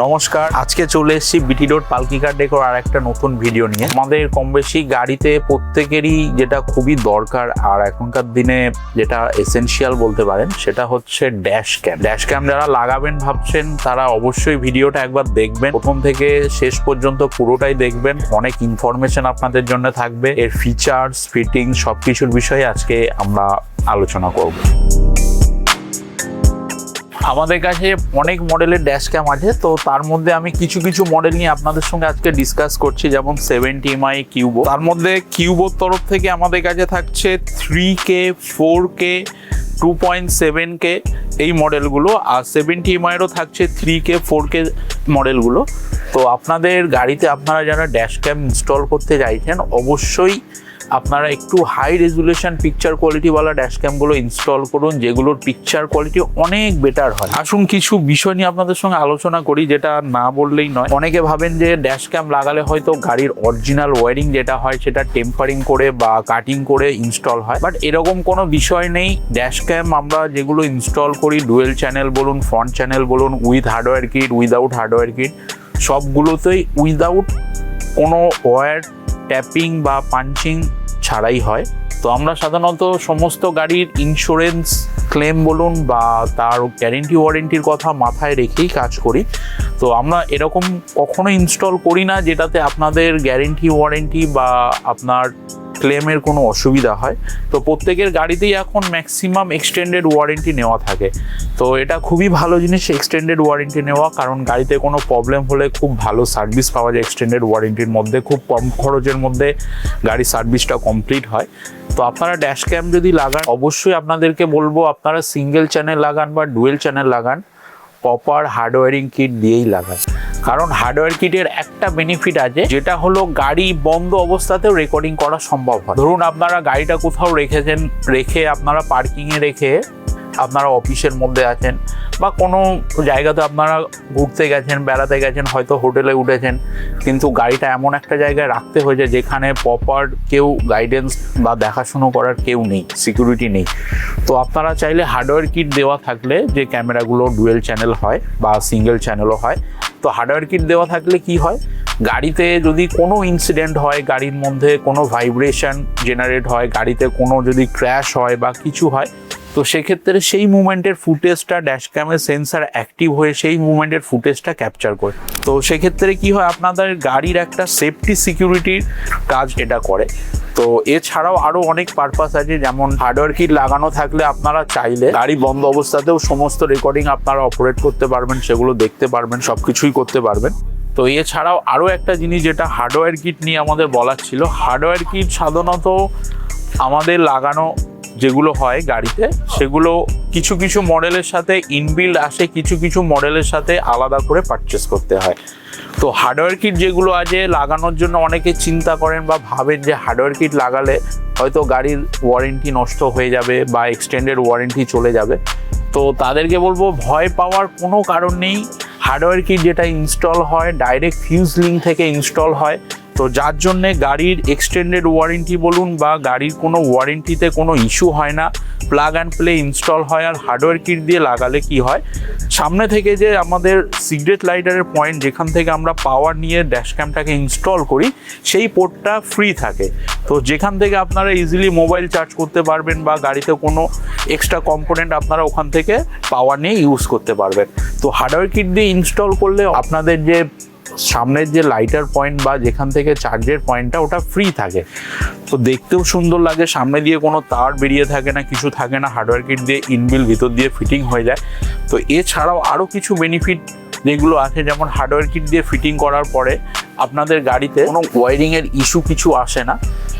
নমস্কার, আজকে চলে এসেছি বিটি রোড পালকি কার ডেকোর আর একটা নতুন ভিডিও নিয়ে। আমাদের কম বেশি গাড়িতে প্রত্যেকেরই যেটা খুবই দরকার আর এখনকার দিনে যেটা এসেনশিয়াল বলতে পারেন সেটা হচ্ছে ড্যাশ ক্যাম। ড্যাশ ক্যাম যারা লাগাবেন ভাবছেন তারা অবশ্যই ভিডিওটা একবার দেখবেন, প্রথম থেকে শেষ পর্যন্ত পুরোটাই দেখবেন। অনেক ইনফরমেশন আপনাদের জন্য থাকবে, এর ফিচার্স, ফিটিংস সবকিছুর বিষয়ে আজকে আমরা আলোচনা করব। আমাদের কাছে অনেক মডেলের ড্যাশ ক্যাম আছে, তো তার মধ্যে আমি কিছু কিছু মডেল নিয়ে আপনাদের সঙ্গে আজকে ডিসকাস করছি। যেমন 70mi কিউবো, তার মধ্যে কিউবোর তরফ থেকে আমাদের কাছে থাকছে 3K, 4K, 2.7K এই মডেলগুলো, আর 70miরও থাকছে 3K, 4K মডেলগুলো। তো আপনাদের গাড়িতে আপনারা যারা ড্যাশ ক্যাম ইনস্টল করতে চাইছেন অবশ্যই আপনারা একটু হাই রেজুলেশন পিকচার কোয়ালিটিওয়ালা ড্যাশ ক্যামগুলো ইনস্টল করুন, যেগুলোর পিকচার কোয়ালিটি অনেক বেটার হয়। আসুন কিছু বিষয় নিয়ে আপনাদের সঙ্গে আলোচনা করি, যেটা না বললেই নয়। অনেকে ভাবেন যে ড্যাশ ক্যাম লাগালে হয়তো গাড়ির অরিজিনাল ওয়্যারিং যেটা হয় সেটা টেম্পারিং করে বা কাটিং করে ইনস্টল হয়, বাট এরকম কোনো বিষয় নেই। ড্যাশ ক্যাম আমরা যেগুলো ইনস্টল করি, ডুয়েল চ্যানেল বলুন, ফ্রন্ট চ্যানেল বলুন, with hardware kit, without hardware kit, সবগুলোতেই উইদাউট কোনো ওয়্যার ট্যাপিং বা পাঞ্চিং ছাড়াই হয়। তো আমরা সাধারণত সমস্ত গাড়ির ইন্স্যুরেন্স ক্লেম বলুন বা তার গ্যারেন্টি ওয়ারেন্টির কথা মাথায় রেখেই কাজ করি। তো আমরা এরকম কখনো ইনস্টল করি না যেটাতে আপনাদের গ্যারেন্টি ওয়ারেন্টি বা আপনার ক্লেমের কোনো অসুবিধা হয়। তো প্রত্যেকের গাড়িতেই এখন ম্যাক্সিমাম এক্সটেন্ডেড ওয়ারেন্টি নেওয়া থাকে, তো এটা খুবই ভালো জিনিস এক্সটেন্ডেড ওয়ারেন্টি নেওয়া, কারণ গাড়িতে কোনো প্রবলেম হলে খুব ভালো সার্ভিস পাওয়া যায় এক্সটেন্ডেড ওয়ারেন্টির মধ্যে, খুব কম খরচের মধ্যে গাড়ির সার্ভিসটা কমপ্লিট হয়। তো আপনারা ড্যাশ ক্যাম যদি লাগান অবশ্যই আপনাদেরকে বলবো আপনারা সিঙ্গেল চ্যানেল লাগান বা ডুয়েল চ্যানেল লাগান, প্রপার হার্ডওয়্যারিং কিট দিয়েই লাগান। কারণ হার্ডওয়্যার কিটের একটা বেনিফিট আছে, যেটা হলো গাড়ি বন্ধ অবস্থাতেও রেকর্ডিং করা সম্ভব হয়। ধরুন আপনারা গাড়িটা কোথাও রেখেছেন, রেখে আপনারা পার্কিংয়ে রেখে আপনারা অফিসের মধ্যে আছেন বা কোনো জায়গাতে আপনারা ঘুরতে গেছেন, বেড়াতে গেছেন, হয়তো হোটেলে উঠেছেন, কিন্তু গাড়িটা এমন একটা জায়গায় রাখতে হয়েছে যেখানে প্রপার কেউ গাইডেন্স বা দেখাশুনো করার কেউ নেই, সিকিউরিটি নেই। তো আপনারা চাইলে হার্ডওয়্যার কিট দেওয়া থাকলে, যে ক্যামেরাগুলো ডুয়েল চ্যানেল হয় বা সিঙ্গেল চ্যানেলও হয়, তো হার্ডওয়্যার কিট দেওয়া থাকলে কি হয়, গাড়িতে যদি কোনো ইনসিডেন্ট হয়, গাড়ির মধ্যে কোনো ভাইব্রেশন জেনারেট হয়, গাড়িতে কোনো যদি ক্র্যাশ হয় বা কিছু হয়, তো সেক্ষেত্রে সেই মুভমেন্টের ফুটেজটা ড্যাশ ক্যামের সেন্সার অ্যাক্টিভ হয়ে সেই মুভমেন্টের ফুটেজটা ক্যাপচার করে। তো সেক্ষেত্রে কি হয়, আপনাদের গাড়ির একটা সেফটি সিকিউরিটির কাজ এটা করে। তো এছাড়াও আরও অনেক পারপাস আছে, যেমন হার্ডওয়্যার কিট লাগানো থাকলে আপনারা চাইলে গাড়ি বন্ধ অবস্থাতেও সমস্ত রেকর্ডিং আপনারা অপারেট করতে পারবেন, সেগুলো দেখতে পারবেন, সব কিছুই করতে পারবেন। তো এছাড়াও আরও একটা জিনিস যেটা হার্ডওয়্যার কিট নিয়ে আমাদের বলার ছিল, হার্ডওয়্যার কিট সাধারণত আমাদের লাগানো যেগুলো হয় গাড়িতে, সেগুলো কিছু কিছু মডেলের সাথে ইনবিল্ড আসে, কিছু কিছু মডেলের সাথে আলাদা করে পারচেস করতে হয়। তো হার্ডওয়্যার কিট যেগুলো আছে লাগানোর জন্য অনেকে চিন্তা করেন বা ভাবেন যে হার্ডওয়্যার কিট লাগালে হয়তো গাড়ির ওয়ারেন্টি নষ্ট হয়ে যাবে বা এক্সটেন্ডেড ওয়ারেন্টি চলে যাবে। তো তাদেরকে বলবো ভয় পাওয়ার কোনো কারণ নেই। হার্ডওয়্যার কিট যেটা ইনস্টল হয় ডাইরেক্ট ফিউজ লিঙ্ক থেকে ইনস্টল হয়, তো যার জন্যে গাড়ির এক্সটেন্ডেড ওয়ারেন্টি বলুন বা গাড়ির কোনো ওয়ারেন্টিতে কোনো ইস্যু হয় না, প্লাগ অ্যান্ড প্লে ইনস্টল হয়। আর হার্ডওয়্যার কিট দিয়ে লাগালে কি হয়, সামনে থেকে যে আমাদের সিগারেট লাইটারের পয়েন্ট যেখান থেকে আমরা পাওয়ার নিয়ে ড্যাশ ক্যামটাকে ইনস্টল করি, সেই পোর্টটা ফ্রি থাকে। তো যেখান থেকে আপনারা ইজিলি মোবাইল চার্জ করতে পারবেন বা গাড়িতে কোনো এক্সট্রা কম্পোনেন্ট আপনারা ওখান থেকে পাওয়ার নিয়ে ইউজ করতে পারবেন। তো হার্ডওয়্যার কিট দিয়ে ইনস্টল করলে আপনাদের যে সামনের যে লাইটার পয়েন্ট বা যেখান থেকে চার্জের পয়েন্টটা ওটা ফ্রি থাকে, তো দেখতেও সুন্দর লাগে, সামনে দিয়ে কোনো তার বেরিয়ে থাকে না, কিছু থাকে না, হার্ডওয়্যার কিট দিয়ে ইনবিল ভিতর দিয়ে ফিটিং হয়ে যায়। তো এছাড়াও আরও কিছু বেনিফিট যেগুলো আছে, যেমন হার্ডওয়্যার কিট দিয়ে ফিটিং করার পরে আপনাদের গাড়িতে কোনো ওয়ারিংয়ের ইস্যু কিছু আসে না।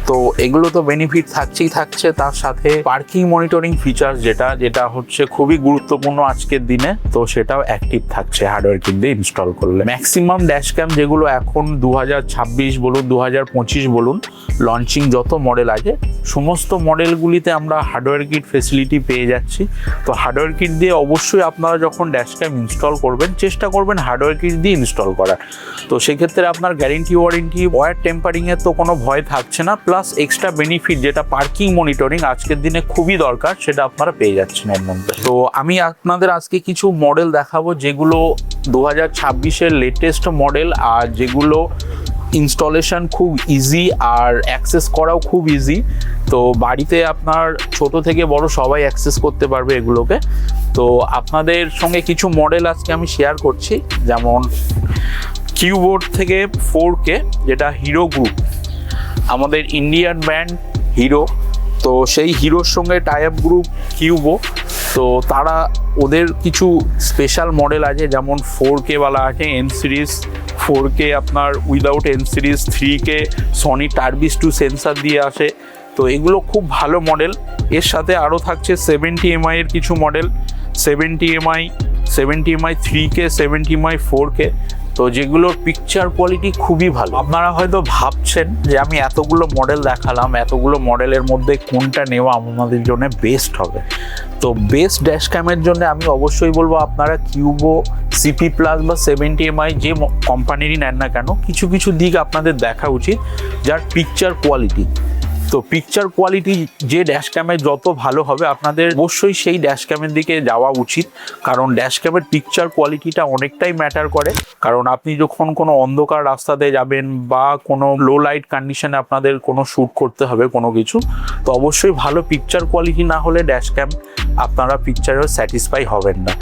তো এগুলো তো বেনিফিট থাকছেই থাকছে, তার সাথে পার্কিং মনিটরিং ফিচার্স যেটা হচ্ছে খুবই গুরুত্বপূর্ণ আজকের দিনে, তো সেটাও অ্যাক্টিভ থাকছে হার্ডওয়্যার কিট দিয়ে ইনস্টল করলে। ম্যাক্সিমাম ড্যাশ ক্যাম যেগুলো এখন 2026 বলুন 2025 বলুন লঞ্চিং যত মডেল আছে, সমস্ত মডেলগুলিতে আমরা হার্ডওয়্যার কিট ফেসিলিটি পেয়ে যাচ্ছি। তো হার্ডওয়্যার কিট দিয়ে অবশ্যই আপনারা যখন ড্যাশ ক্যাম ইনস্টল করবেন চেষ্টা করবেন হার্ডওয়্যার কিট দিয়ে ইনস্টল করার। তো সেক্ষেত্রে আপনার গ্যারেন্টি ওয়ারেন্টি ওয়্যার টেম্পারিংয়ের তো কোনো ভয় থাকছে না, প্লাস প্লাস এক্সট্রা বেনিফিট যেটা পার্কিং মনিটরিং আজকের দিনে খুবই দরকার, সেটা আপনারা পেয়ে যাচ্ছেন এর মধ্যে। তো আমি আপনাদের আজকে কিছু মডেল দেখাবো যেগুলো 2026-এর লেটেস্ট মডেল, আর যেগুলো ইনস্টলেশন খুব ইজি আর অ্যাক্সেস করাও খুব ইজি। তো বাড়িতে আপনার ছোট থেকে বড় সবাই অ্যাক্সেস করতে পারবে এগুলোকে। তো আপনাদের সঙ্গে কিছু মডেল আজকে আমি শেয়ার করছি, যেমন কিউবোর্ড থেকে 4K, যেটা হিরো গ্রুপ, আমাদের ইন্ডিয়ান ব্র্যান্ড হিরো। তো সেই হিরোর সঙ্গে টাই আপ গ্রুপ কিউবো। তো তারা ওদের কিছু স্পেশাল মডেল আছে, যেমন 4K ওয়ালা আছে এন সিরিজ, 4K আপনার without N series, 3K Sony Starvis 2 sensor দিয়ে আসে। তো এগুলো খুব ভালো মডেল। এর সাথে আরও থাকছে 70 এর কিছু মডেল, 70 3K, 70 4K। তো যেগুলোর পিকচার কোয়ালিটি খুবই ভালো। আপনারা হয়তো ভাবছেন যে আমি এতগুলো মডেল দেখালাম, এতগুলো মডেলের মধ্যে কোনটা নেওয়া আমাদের জন্য বেস্ট হবে। তো বেস্ট ড্যাশ ক্যামের জন্য আমি অবশ্যই বলবো আপনারা কিউবো, সিপি প্লাস বা 70 যে কোম্পানিরই নেন না কেন, কিছু কিছু দিক আপনাদের দেখা উচিত, যার পিকচার কোয়ালিটি। তো পিকচার কোয়ালিটি যে ড্যাশ ক্যামের যত ভালো হবে আপনাদের অবশ্যই সেই ড্যাশ ক্যামের দিকে যাওয়া উচিত, কারণ ড্যাশ ক্যামের পিকচার কোয়ালিটিটা অনেকটাই ম্যাটার করে। কারণ আপনি যখন কোনো অন্ধকার রাস্তাতে যাবেন বা কোনো লো লাইট কন্ডিশনে আপনাদের কোনো শ্যুট করতে হবে কোনো কিছু, তো অবশ্যই ভালো পিকচার কোয়ালিটি না হলে ড্যাশ ক্যাম আপনারা পিকচারেও স্যাটিসফাই হবেন না।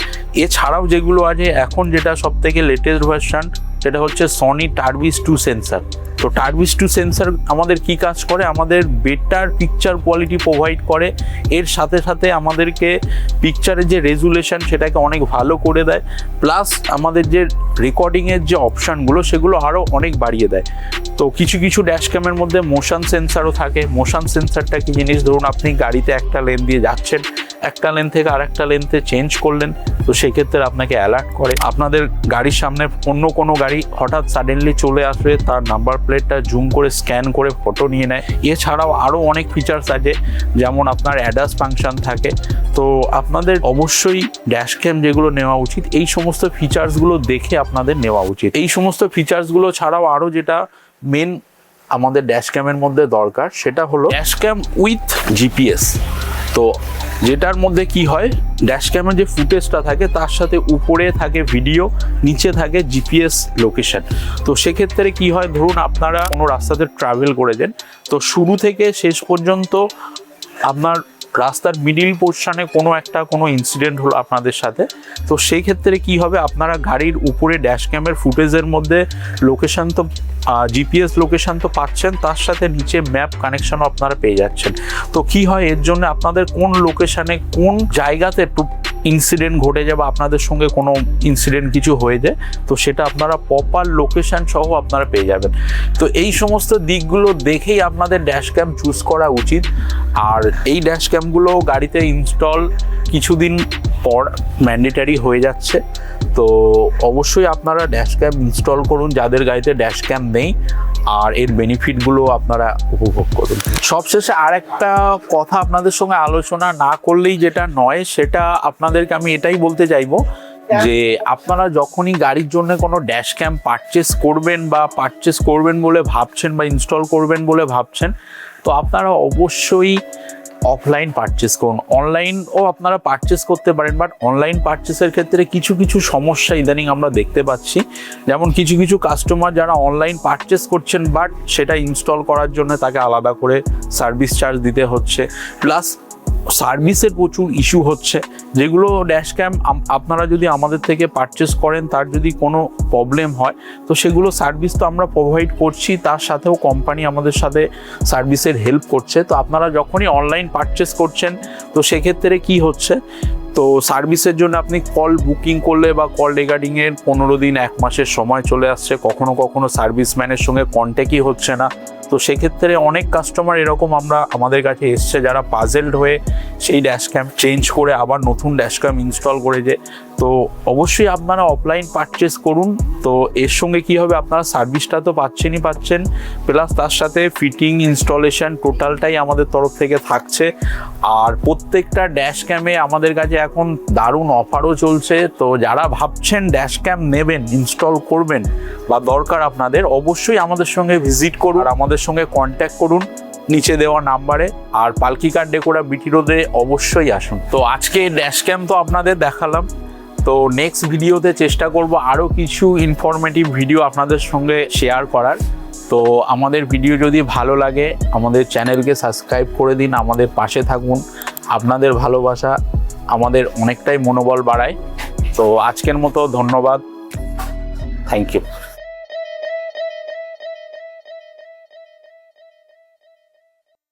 এছাড়াও যেগুলো আছে এখন, যেটা সবথেকে লেটেস্ট ভার্সন, সেটা হচ্ছে সনি টার্বিস 2 সেন্সার। তো টার্বিস 2 সেন্সার আমাদের কি কাজ করে, আমাদের বেটার পিকচার কোয়ালিটি প্রোভাইড করে। এর সাথে সাথে আমাদেরকে পিকচারের যে রেজুলেশন সেটাকে অনেক ভালো করে দেয়, প্লাস আমাদের যে রেকর্ডিংয়ের যে অপশানগুলো সেগুলো আরও অনেক বাড়িয়ে দেয়। তো কিছু কিছু ড্যাশ ক্যামের মধ্যে মোশন সেন্সারও থাকে। মোশন সেন্সারটা কি জিনিস, ধরুন আপনি গাড়িতে একটা লেন দিয়ে যাচ্ছেন, একটা লেন থেকে আরেকটা লেনতে চেঞ্জ করলেন, তো সেক্ষেত্রে আপনাকে অ্যালার্ট করে। আপনাদের গাড়ির সামনে অন্য কোনো গাড়ি হঠাৎ সাডেনলি চলে আসবে, তার নাম্বার প্লেটটা জুম করে স্ক্যান করে ফটো নিয়ে নেয়। এছাড়াও আরও অনেক ফিচার্স আছে, যেমন আপনার অ্যাডাস ফাংশন থাকে। তো আপনাদের অবশ্যই ড্যাশ ক্যাম যেগুলো নেওয়া উচিত, এই সমস্ত ফিচার্সগুলো দেখে আপনাদের নেওয়া উচিত। এই সমস্ত ফিচার্সগুলো ছাড়াও আরও যেটা মেন আমাদের ড্যাশ ক্যামের মধ্যে দরকার, সেটা হলো ড্যাশ ক্যাম উইথ জিপিএস। তো যেটার মধ্যে কি হয়, ড্যাশ ক্যামের যে ফুটেজটা থাকে তার সাথে উপরে থাকে ভিডিও, নিচে থাকে জিপিএস লোকেশন। তো সেক্ষেত্রে কি হয়, ধরুন আপনারা কোনো রাস্তাতে ট্রাভেল করেছেন, তো শুরু থেকে শেষ পর্যন্ত আপনার রাস্তার মিডিল পোর্শনে কোনো ইনসিডেন্ট হলো আপনাদের সাথে, তো সেই ক্ষেত্রে কি হবে, আপনারা গাড়ির উপরে ড্যাশ ক্যামের ফুটেজের মধ্যে লোকেশন তো জিপিএস লোকেশন তো পাচ্ছেন, তার সাথে নিচে ম্যাপ কানেকশনও আপনারা পেয়ে যাচ্ছেন। তো কি হয়, এর জন্য আপনাদের কোন লোকেশনে কোন জায়গাতে ইনসিডেন্ট ঘটে যায় বা আপনাদের সঙ্গে কোনো ইনসিডেন্ট কিছু হয়ে যায়, তো সেটা আপনারা প্রপার লোকেশন সহ আপনারা পেয়ে যাবেন। তো এই সমস্ত দিকগুলো দেখেই আপনাদের ড্যাশ ক্যাম চুজ করা উচিত। আর এই ড্যাশ ক্যামগুলো গাড়িতে ইনস্টল কিছুদিন পর ম্যান্ডেটারি হয়ে যাচ্ছে। তো অবশ্যই আপনারা ড্যাশ ক্যাম ইনস্টল করুন যাদের গাড়িতে ড্যাশ ক্যাম নেই, আর এর বেনিফিটগুলো আপনারা উপভোগ করুন। সবশেষে আর একটা কথা আপনাদের সঙ্গে আলোচনা না করলেই যেটা নয়, সেটা আপনাদেরকে আমি এটাই বলতে চাইবো যে আপনারা যখনই গাড়ির জন্য কোনো ড্যাশ ক্যাম পারচেস করবেন বলে ভাবছেন বা ইনস্টল করবেন বলে ভাবছেন, তো আপনারা অবশ্যই অফলাইন পারচেস করুন। অনলাইনও আপনারা পারচেস করতে পারেন, বাট অনলাইন পারচেসের ক্ষেত্রে কিছু কিছু সমস্যা ইদানিং আমরা দেখতে পাচ্ছি। যেমন কিছু কিছু কাস্টমার যারা অনলাইন পারচেস করছেন, বাট সেটা ইনস্টল করার জন্য তাকে আলাদা করে সার্ভিস চার্জ দিতে হচ্ছে, প্লাস সার্ভিসের প্রচুর ইস্যু হচ্ছে। যেগুলো ড্যাশ ক্যাম আপনারা যদি আমাদের থেকে পারচেস করেন, তার যদি কোনো প্রবলেম হয়, তো সেগুলো সার্ভিস তো আমরা প্রোভাইড করছি, তার সাথেও কোম্পানি আমাদের সাথে সার্ভিসের হেল্প করছে। তো আপনারা যখনই অনলাইন পারচেস করছেন, তো সেক্ষেত্রে কি হচ্ছে, তো সার্ভিসের জন্য আপনি কল বুকিং করলে বা কল রেগার্ডিংয়ের 15 দিন 1 মাসের সময় চলে আসছে, কখনো কখনো সার্ভিসম্যানের সঙ্গে কন্ট্যাক্টই হচ্ছে না। তো সেক্ষেত্রে অনেক কাস্টমার এরকম আমাদের কাছে এসছে যারা পাজেলড হয়ে সেই ড্যাশ ক্যাম চেঞ্জ করে আবার নতুন ড্যাশ ক্যাম ইনস্টল করেছে। তো অবশ্যই আপনারা অফলাইন পারচেস করুন। তো এর সঙ্গে কি হবে, আপনারা সার্ভিসটা তো পাচ্ছেন, প্লাস তার সাথে ফিটিং ইনস্টলেশন টোটালটাই আমাদের তরফ থেকে থাকছে। আর প্রত্যেকটা ড্যাশ ক্যামে আমাদের কাছে এখন দারুণ অফারও চলছে। তো যারা ভাবছেন ড্যাশ ক্যাম নেবেন, ইনস্টল করবেন বা দরকার আপনাদের, অবশ্যই আমাদের সঙ্গে ভিজিট করুন আর আমাদের সঙ্গে কন্ট্যাক্ট করুন। নিচে দেওয়া নাম্বারে। আর পালকি কার ডেকোরা বিটি রোডে অবশ্যই আসুন। তো আজকে ড্যাশ ক্যাম তো আপনাদের দেখালাম, তো নেক্সট ভিডিওতে চেষ্টা করব আরও কিছু ইনফরমেটিভ ভিডিও আপনাদের সঙ্গে শেয়ার করার। তো আমাদের ভিডিও যদি ভালো লাগে আমাদের চ্যানেলকে সাবস্ক্রাইব করে দিন, আমাদের পাশে থাকুন। আপনাদের ভালোবাসা আমাদের অনেকটাই মনোবল বাড়ায়। তো আজকের মতো ধন্যবাদ, থ্যাংক ইউ।